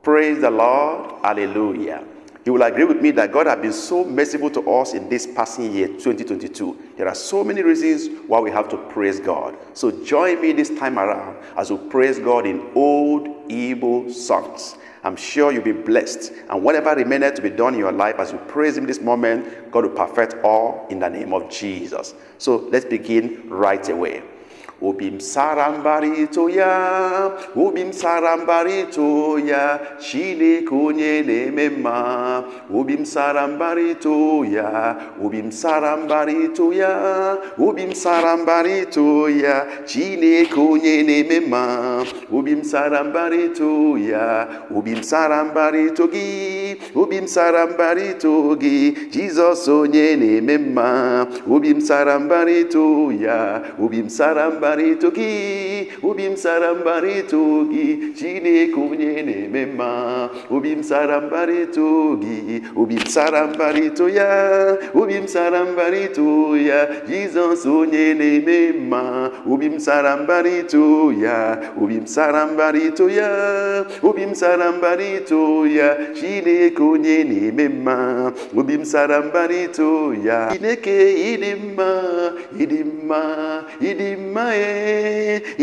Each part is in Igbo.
Praise the Lord. Hallelujah. You will agree with me that God has been so merciful to us in this passing year, 2022. There are so many reasons why we have to praise God. So join me this time around as we praise God in old Igbo songs. I'm sure you'll be blessed. And whatever remaineth to be done in your life as you praise Him this moment, God will perfect all in the name of Jesus. So let's begin right away. Ubim sarambarito ya, ubim sarambarito ya, Chineke onye na-eme mma. Ubim sarambarito ya, ubim sarambarito ya, ubim sarambarito ya, Chineke onye na-eme mma. Ubim sarambarito ya, ubim sarambarito gi, ubim sarambarito gi, Jesus onye na-eme mma. Ubim sarambarito ya, ubim sarambarito ubim sarambarito gi, Chineke onye na-eme mma. Ubim sarambarito gi, ubim sarambarito ya, ubim sarambarito ya, Jesus onye na-eme mma. Ubim sarambarito ya, ubim sarambarito ya, ubim sarambarito ya, Chineke onye na-eme mma. Ubim sarambarito ya, Chineke ịdị mma, ịdị mma, ịdị mma.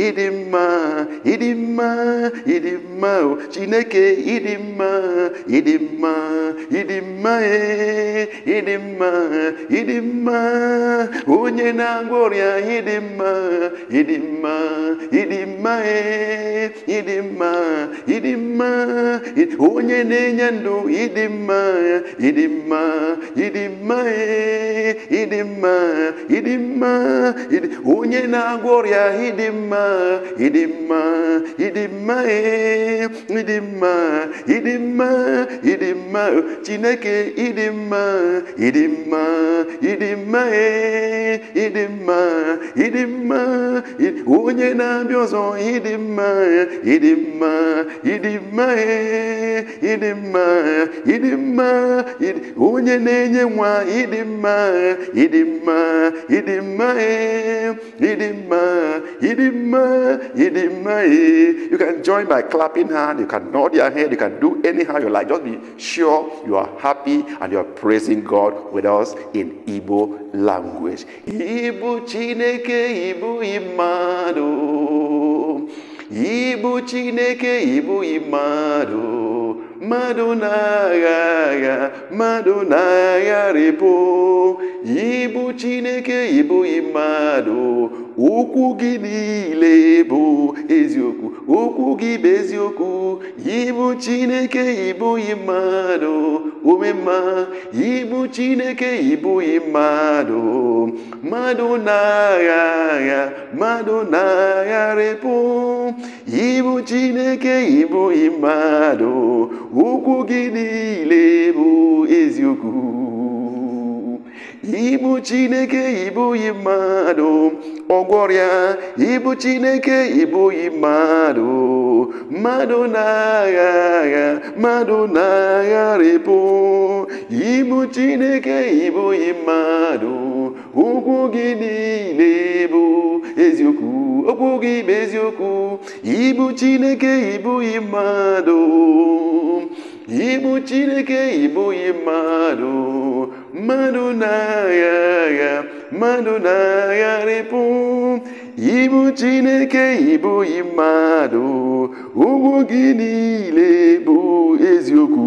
Idima, idima, idima, Chineke idima, idima, idima, idima, idima, onye na-agwọrịa idima, idima, idima, idima, idima, onye na-enye ndụ idima, idima, idima, idima, idima, onye na-agwọrịa idima, idima, idima, idima, idima, idima, Chineke idima, idima, idima, idima, idima, onye na-abịa ọzọ idima, idima, idima, idima, idima, onye na-enye nwa idima, idima, idima, idima, idima, idima. You can join by clapping hand, you can nod your head, you can do anyhow you like. Just be sure you are happy and you are praising God with us in Igbo language. Ibu Chineke, Ibu Imado. Ibu Chineke, Ibu Imado. Madonaya, Madonaya repo. Ibu Chineke, Ibu Imado. Okwu gị niile bụ eziokwu, okwu gị bụ eziokwu. Ibu Chineke, Ibu mmadụ, omema. Ibu Chineke, Ibu mmadụ, mmadụ na-agha, mmadụ na-agharịpụ. Ibu Chineke, Ibu mmadụ, okwu gị niile bụ eziokwu. Ibu Chineke, Ibu mmadụ, ọgwọrịa. Ibu Chineke, Ibu mmadụ, mmadụ na-agha, mmadụ na-agharịpụ. Ibu Chineke, Ibu mmadụ, okwu gị niile bụ eziokwu, okwu gị bụ eziokwu. Ibu Chineke, Ibu mmadụ, Ibu Chineke, Ibu mmadụ, mmadụ na-agha, mmadụ na-agharịpụ. Ibu Chineke, Ibu mmadụ, okwu gị niile bụ eziokwu.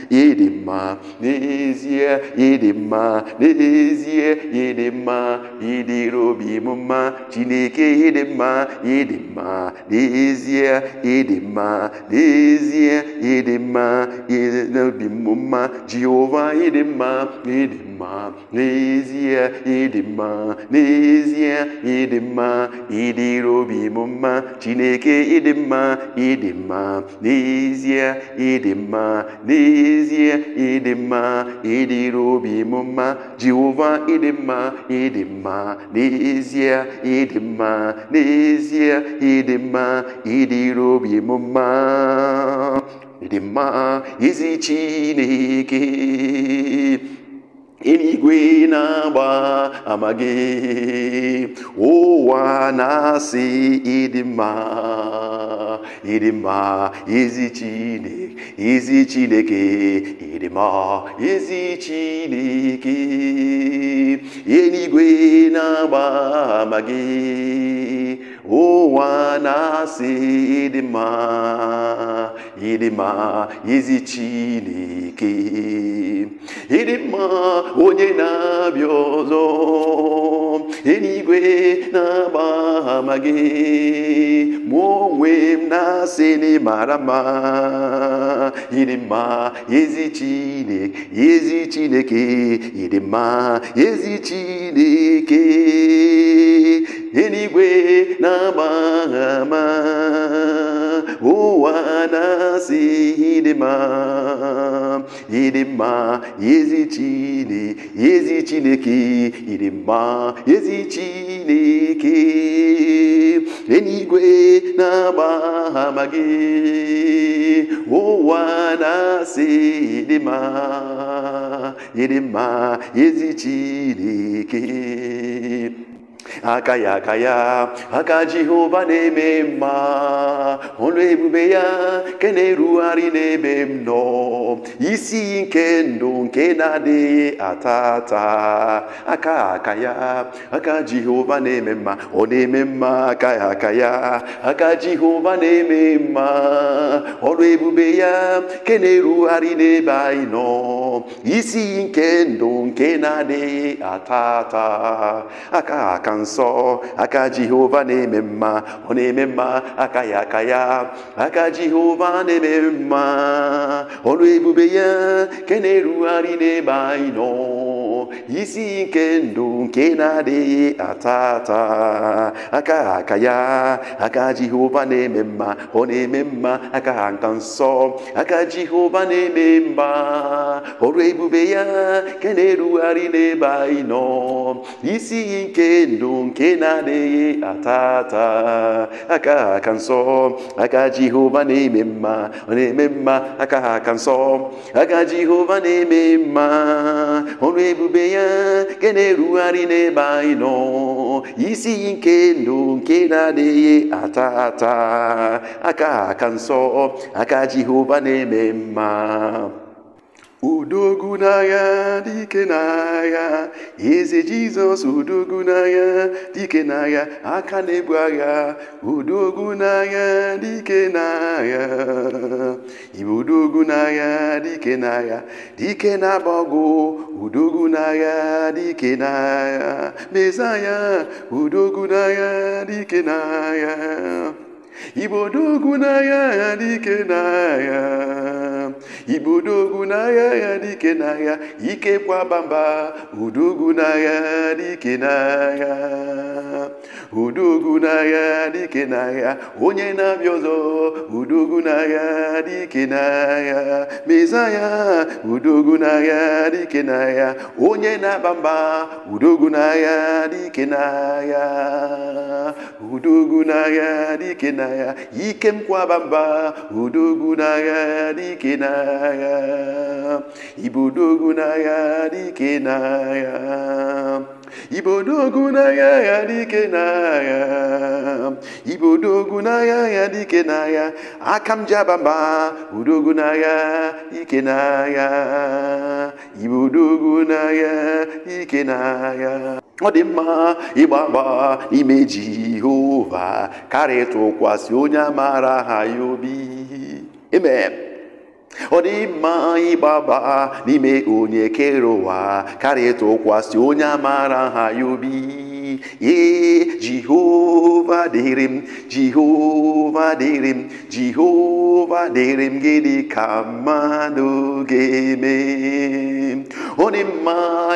Ịdị mma n'ezie, ịdị mma n'ezie, ịdị mma, ịdịrị obi m mma. Chineke ịdị mma, ịdị mma n'ezie, ịdị mma n'ezie, ịdị mma, ịdịrị obi m mma. Jehova ịdị mma, ịdị mma n'ezie, ịdị mma n'ezie, ịdị mma, ịdịrị obi m mma. Chineke ịdị mma, ịdị mma n'ezie, ịdị mma n'ezie, ịdị mma, ịdịrị obi m mma. Jehova ịdị mma, ịdị mma n'ezie, ịdị mma n'ezie, ịdị mma, ịdịrị obi m mma. Ịdị mma ezi Chineke, eluigwe na-agba ama gị, ụwa na-asị ịdị mma. ịdị mma ezi Chineke, ezi Chineke, ịdị mma ezi Chineke, eluigwe na-agba ama gị, ụwa na-asị ịdị mma, ịdị mma ezi Chineke, ịdị mma onye na-abịa ọzọ, eluigwe na-agba ama gị, mụ onwe m na-asị na ị mara mma, ịdị mma ezi Chineke, ezi Chineke, ịdị mma ezi Chineke, eluigwe na-agba ama, ụwa na-asị ịdị mma, ịdị mma ezi Chineke, ezi Chineke, ịdị mma ezi Chineke, eluigwe na-agba ama gị, ụwa na-asị ịdị mma, ịdị mma ezi Chineke. Aka ya, aka Jehova na-eme mma, ọnụ ebube ya nke na-erugharị n'ebe m nọ, isi nke ndụ nke na-adịghị ata ata. Aka ya, aka Jehova na-eme mma, ọ na-eme mma. Aka ya, aka Jehova na-eme mma, ọnụ ebube ya nke na-erugharị n'ebe anyị nọ, isi nke ndụ nke na-adịghị ata ata. Aka nsọ, aka Jehova na-eme mma, ọ na-eme mma. Aka ya, aka Jehova na-eme mma, ọrụ ebube ya nke na-erugharị n'ebe anyị nọ, isi nke ndụ nke na-adịghị ata ata. Aka ya, aka Jehova na-eme mma, ọ na-eme mma. Aka nsọ, aka Jehova na-eme mma, ọrụ ebube ya nke na-erugharị n'ebe anyị nọ, isi nke ndụ nke na-adịghị ata ata. Aka nsọ, aka Jehova na-eme mma, ọ na-eme mma. Aka nsọ, aka Jehova na-eme mma, ọrụ ebube ya nke na-erugharị n'ebe anyị nọ, isi nke ndụ nke na-adịghị ata ata. Aka nsọ, aka Jehova na-eme mma. Udogwu n'agha, dike n'agha, eze Jizọs. Udogwu n'agha, dike n'agha, aka na-ebu agha. Udogwu n'agha, dike n'agha, ibu udogwu n'agha, dike n'agha, dike na-agbagwo. Udogwu n'agha, dike n'agha, Mesaya. Udogwu n'agha, dike n'agha, ibodogwu n'agha, dike n'agha, ibodogwu n'agha, dike n'agha, ike kwabamba. Udogwu n'agha, dike n'agha, udogwu n'agha, dike n'agha, onye na-abịa ọzọ. Udogwu n'agha, dike n'agha, Mesaya. Udogwu n'agha, dike n'agha, onye na-aba mba. Udogwu n'agha, dike n'agha, udogwu n'agha, dike n'agha, ike nkwaba mba. Udogwu n'agha, dike n'agha, ibodogwu n'agha, dike n'agha, ibodogwu n'agha, dike n'agha, ibodogwu n'agha, dike n'agha, aka m ji aba mba. Udogwu n'agha, dike n'agha, ibodogwu n'agha, dike n'agha. Ọ dị mma ịgba agba n'ime Jehova karịa ịtụkwasị onye amara ha ya obi. Amen. Ọ dị mma ịgba agba n'ime onye kere ụwa karịa ịtụkwasị onye amara ha ya obi. Jehova dịrị m, Jehova dịrị m, Jehova dịrị m, gịnị ka mmadụ ga-eme? Ọ dị mma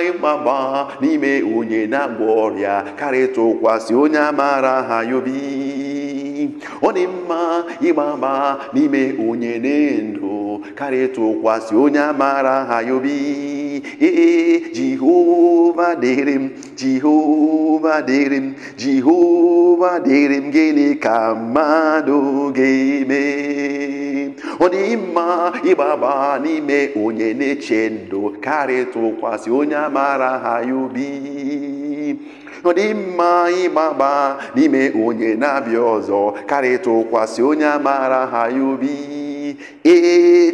ịgba agba n'ime onye na-agwọ ọrịa karịa ịtụkwasị onye amara ha ya obi. Ọ dị mma ịgba agba n'ime onye na-ndụ karịa ịtụkwasị onye amara ha ya obi. Jehova dịrị m, Jehova dịrị m, Jehova dịrị m, gịnị ka mmadụ ga-eme? Ọ dị mma ịgba agba n'ime onye na-eche ndụ karịa ịtụkwasị onye amara ha ya obi. ọ dị mma ịgbaba n'ime onye na-abịa ọzọ karịa tụkwasị onye amara ha ya obi.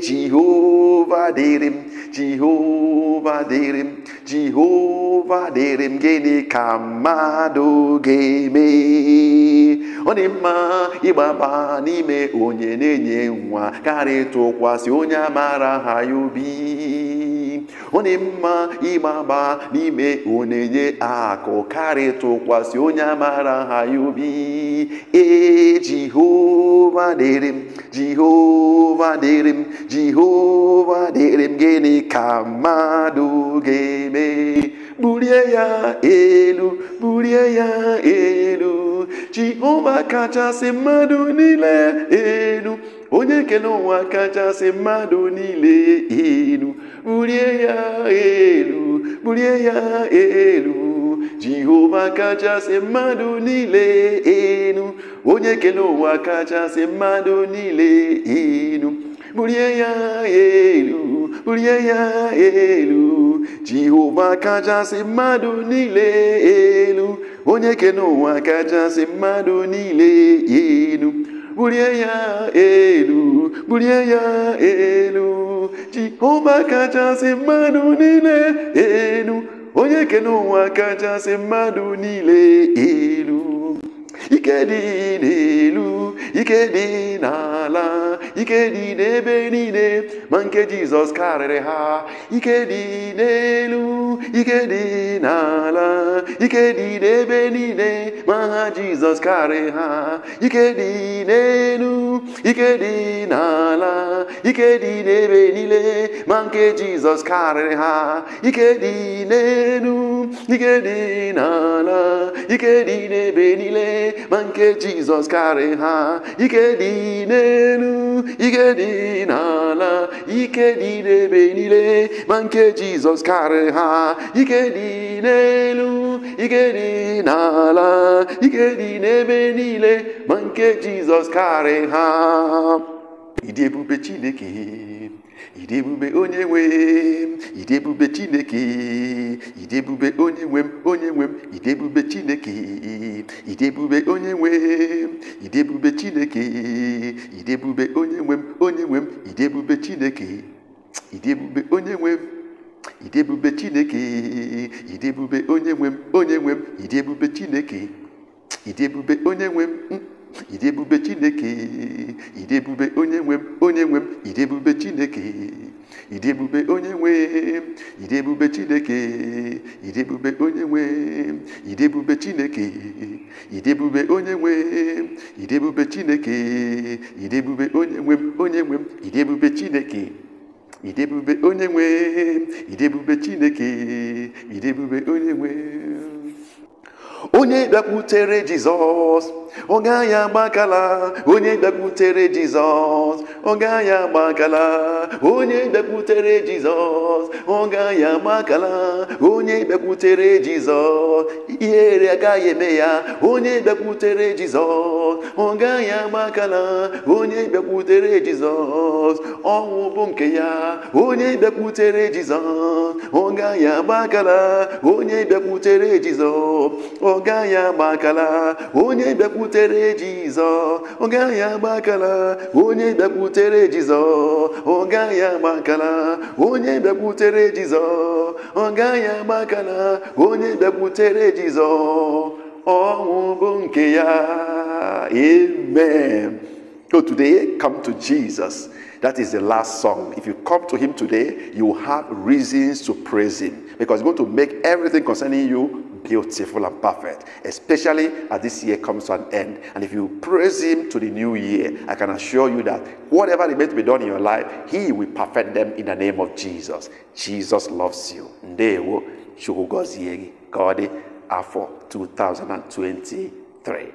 Jehova dịrị m, Jehova dịrị m, Jehova dịrị m, gịnị ka mmadụ ga-eme? Ọ dị mma ịgbaba n'ime onye na-enye nwa karịa tụkwasị onye amara ha ya obi. Ọ dị mma ịgbaba n'ime onye na-enye akụ karịa tụkwasị onye amara ha ya obi. Jehova dịrị m, Jehova dịrị m, Jehova dịrị m, gịnị ka mmadụ ga-eme? Bulie ya elu, bulie ya elu, Jehova kachasị mmadụ niile elu, onye kere ụwa kachasị mmadụ niile elu. Bulie ya elu, bulie ya elu, Jehova kachasị mmadụ niile elu, onye kere ụwa kachasị mmadụ niile elu. Bulie ya elu, bulie ya elu, Jehova kachasị mmadụ niile elu, onye kere ụwa kachasị mmadụ niile elu. Bulie ya elu, bulie ya elu, Jehova kachasị mmadụ niile elu, onye kere ụwa kachasị mmadụ niile elu. Ike dị n'elu, ike dị n'ala, ike dị n'ebe niile, ma nke Jizọs karịrị ha. Ike dị n'elu, ike dị n'ala, ike dị n'ebe niile, ma ha Jizọs karịrị ha. Ike dị n'elu, ike dị n'ala, ike dị n'ebe niile, ma nke Jizọs karịrị ha. Ike dị n'elu, ike dị n'ala, ike dị n'ebe niile, ma nke Jizọs karịrị ha. Ike dị n'elu, ike dị n'ala, ike dị n'ebe niile, ma nke Jizọs karịrị ha. Ike dị n'elu, ike dị n'ala, ike dị n'ebe niile, ma nke Jizọs karịrị ha. Ịdị ebube Chineke, ịdị ebube onye nwe m, ịdị ebube Chineke, ịdị ebube onye nwe m, onye nwe m, ịdị ebube Chineke, ịdị ebube onye nwe m, ịdị ebube Chineke, ịdị ebube onye nwe m, onye nwe m, ịdị ebube Chineke, ịdị ebube onye nwe m, ịdị ebube Chineke, ịdị ebube onye nwe m, onye nwe m, ịdị ebube Chineke, ịdị ebube onye nwe m. Ịdị ebube Chineke, ịdị ebube onye nwe m, onye nwe m, ịdị ebube Chineke, ịdị ebube onye nwe m, ịdị ebube Chineke, ịdị ebube onye nwe m, ịdị ebube Chineke, ịdị ebube onye nwe m, ịdị ebube Chineke, ịdị ebube onye nwe m, onye nwe m, ịdị ebube Chineke, ịdị ebube onye nwe m, ịdị ebube Chineke, ịdị ebube onye nwe m. Onye bịakwutere Jizọs, ọ gaghị agbakala. Onye bịakwutere Jizọs, ọ gaghị agbakala. Onye bịakwutere Jizọs, ọ gaghị agbakala. Onye bịakwutere Jizọs, ihere agaghị eme ya. Onye bịakwutere Jizọs, ọ gaghị agbakala. Onye bịakwutere Jizọs, ọnwụ bụ nke ya. Onye bịakwutere Jizọs, ọ gaghị agbakala. Onye bịakwutere Jizọs, ọ gaghị agbakala. Onye bịakwutere Jizọs, ọ gaghị agbakala. Onye bịakwutere Jizọs, ọ gaghị agbakala. Onye bịakwutere Jizọs, ọ gaghị agbakala. Onye bịakwutere Jizọs, ọnwụ bụ nke ya. Amen. So today, come to Jesus. That is the last song. If you come to him today, you have reasons to praise him, because he's going to make everything concerning you beautiful and perfect, especially as this year comes to an end. And if you praise him to the new year, I can assure you that whatever is meant to be done in your life, he will perfect them in the name of Jesus. Jesus loves you. Ndewo, Shugoziegi, God, Afọ 2023.